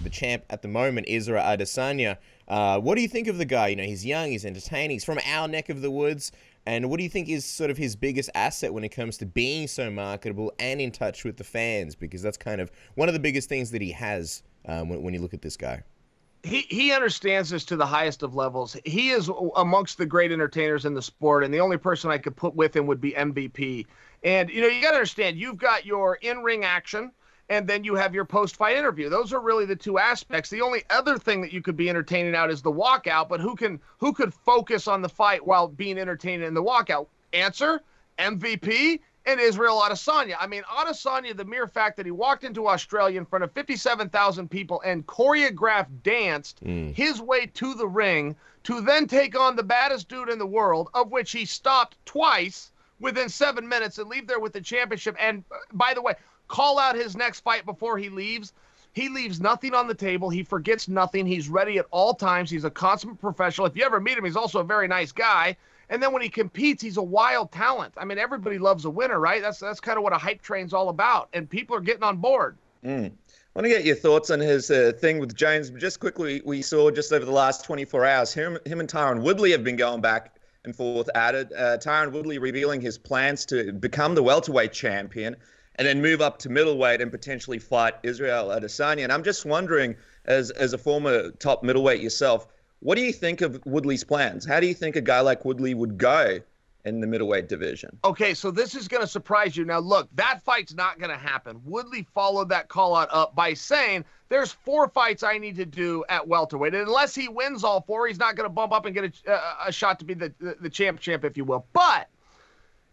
the champ at the moment, Israel Adesanya. What do you think of the guy? You know, he's young, he's entertaining, he's from our neck of the woods. And what do you think is sort of his biggest asset when it comes to being so marketable and in touch with the fans? Because that's kind of one of the biggest things that he has when you look at this guy. He understands this to the highest of levels. He is amongst the great entertainers in the sport, and the only person I could put with him would be MVP. And, you know, you got to understand, you've got your in-ring action, and then you have your post-fight interview. Those are really the two aspects. The only other thing that you could be entertaining out is the walkout, but who could focus on the fight while being entertained in the walkout? Answer, MVP and Israel Adesanya. I mean, Adesanya, the mere fact that he walked into Australia in front of 57,000 people and choreographed danced his way to the ring to then take on the baddest dude in the world, of which he stopped twice within 7 minutes and leave there with the championship. And by the way, call out his next fight before he leaves. He leaves nothing on the table. He forgets nothing. He's ready at all times. He's a consummate professional. If you ever meet him, he's also a very nice guy. And then when he competes, he's a wild talent. I mean, everybody loves a winner, right? That's kind of what a hype train's all about. And people are getting on board. I want to get your thoughts on his thing with Jones. Just quickly, we saw just over the last 24 hours, him and Tyron Woodley have been going back and forth at it. Tyron Woodley revealing his plans to become the welterweight champion and then move up to middleweight and potentially fight Israel Adesanya. And I'm just wondering, as a former top middleweight yourself, what do you think of Woodley's plans? How do you think a guy like Woodley would go in the middleweight division? Okay, so this is going to surprise you. Now, look, that fight's not going to happen. Woodley followed that call-out up by saying, there's 4 fights I need to do at welterweight. And unless he wins all 4, he's not going to bump up and get a shot to be the champ, if you will. But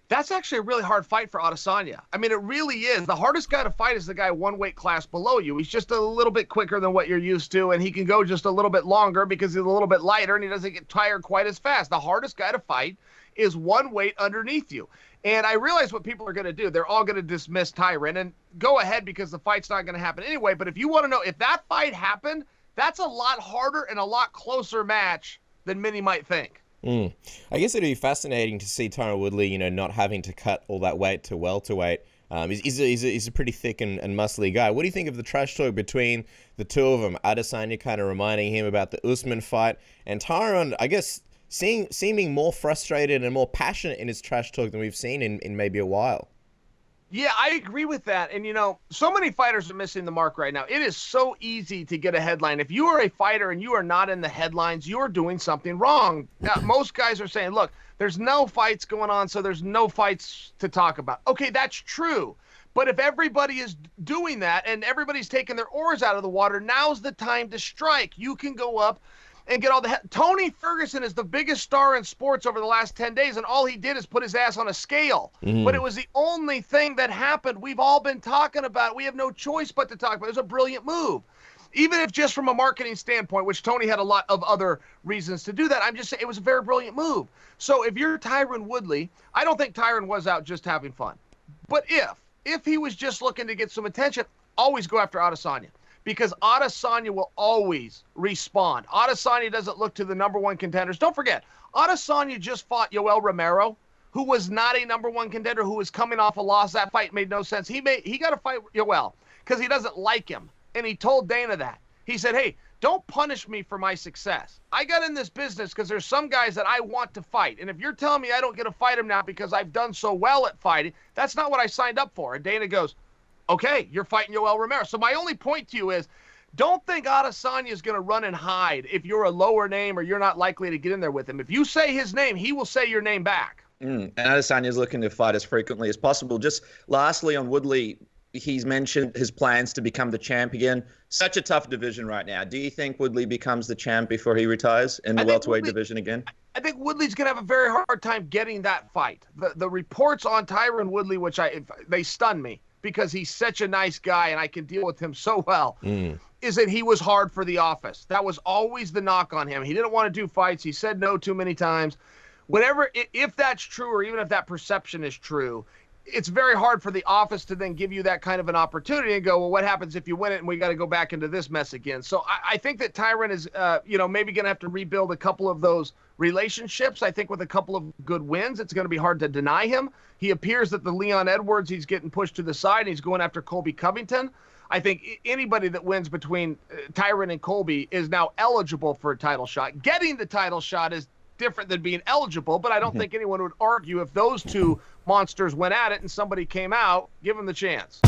that's actually a really hard fight for Adesanya. I mean, it really is. The hardest guy to fight is the guy one weight class below you. He's just a little bit quicker than what you're used to, and he can go just a little bit longer because he's a little bit lighter and he doesn't get tired quite as fast. The hardest guy to fight is one weight underneath you. And I realize what people are going to do. They're all going to dismiss Tyron and go ahead because the fight's not going to happen anyway. But if you want to know if that fight happened, that's a lot harder and a lot closer match than many might think. I guess it'd be fascinating to see Tyron Woodley, you know, not having to cut all that weight to welterweight. He's a pretty thick and muscly guy. What do you think of the trash talk between the two of them? Adesanya kind of reminding him about the Usman fight, and Tyron, I guess, seeming more frustrated and more passionate in his trash talk than we've seen in maybe a while. Yeah, I agree with that. And, you know, so many fighters are missing the mark right now. It is so easy to get a headline. If you are a fighter and you are not in the headlines, you're doing something wrong. Now, most guys are saying, look, there's no fights going on, so there's no fights to talk about. Okay, that's true. But if everybody is doing that and everybody's taking their oars out of the water, now's the time to strike. You can go up and get all the Tony Ferguson is the biggest star in sports over the last 10 days, and all he did is put his ass on a scale. But it was the only thing that happened. We've all been talking about it. We have no choice but to talk about it. It was a brilliant move. Even if just from a marketing standpoint, which Tony had a lot of other reasons to do that, I'm just saying it was a very brilliant move. So if you're Tyron Woodley, I don't think Tyron was out just having fun. But if he was just looking to get some attention, always go after Adesanya. Because Adesanya will always respond. Adesanya doesn't look to the number one contenders. Don't forget, Adesanya just fought Yoel Romero, who was not a number one contender, who was coming off a loss. That fight made no sense. He got to fight Yoel because he doesn't like him. And he told Dana that. He said, hey, don't punish me for my success. I got in this business because there's some guys that I want to fight. And if you're telling me I don't get to fight him now because I've done so well at fighting, that's not what I signed up for. And Dana goes, okay, you're fighting Yoel Romero. So my only point to you is, don't think Adesanya is going to run and hide if you're a lower name or you're not likely to get in there with him. If you say his name, he will say your name back. And Adesanya is looking to fight as frequently as possible. Just lastly on Woodley, he's mentioned his plans to become the champion. Such a tough division right now. Do you think Woodley becomes the champ before he retires in the welterweight division again? I think Woodley's going to have a very hard time getting that fight. The reports on Tyron Woodley, which they stun me, because he's such a nice guy and I can deal with him so well, is that he was hard for the office. That was always the knock on him. He didn't want to do fights. He said no too many times. If that's true, or even if that perception is true, it's very hard for the office to then give you that kind of an opportunity and go, well, what happens if you win it and we got to go back into this mess again? So I think that Tyron is, maybe going to have to rebuild a couple of those relationships. I think with a couple of good wins, it's going to be hard to deny him. He appears that the Leon Edwards, he's getting pushed to the side and he's going after Colby Covington. I think anybody that wins between Tyron and Colby is now eligible for a title shot. Getting the title shot is different than being eligible, but I don't think anyone would argue if those two monsters went at it and somebody came out, give them the chance.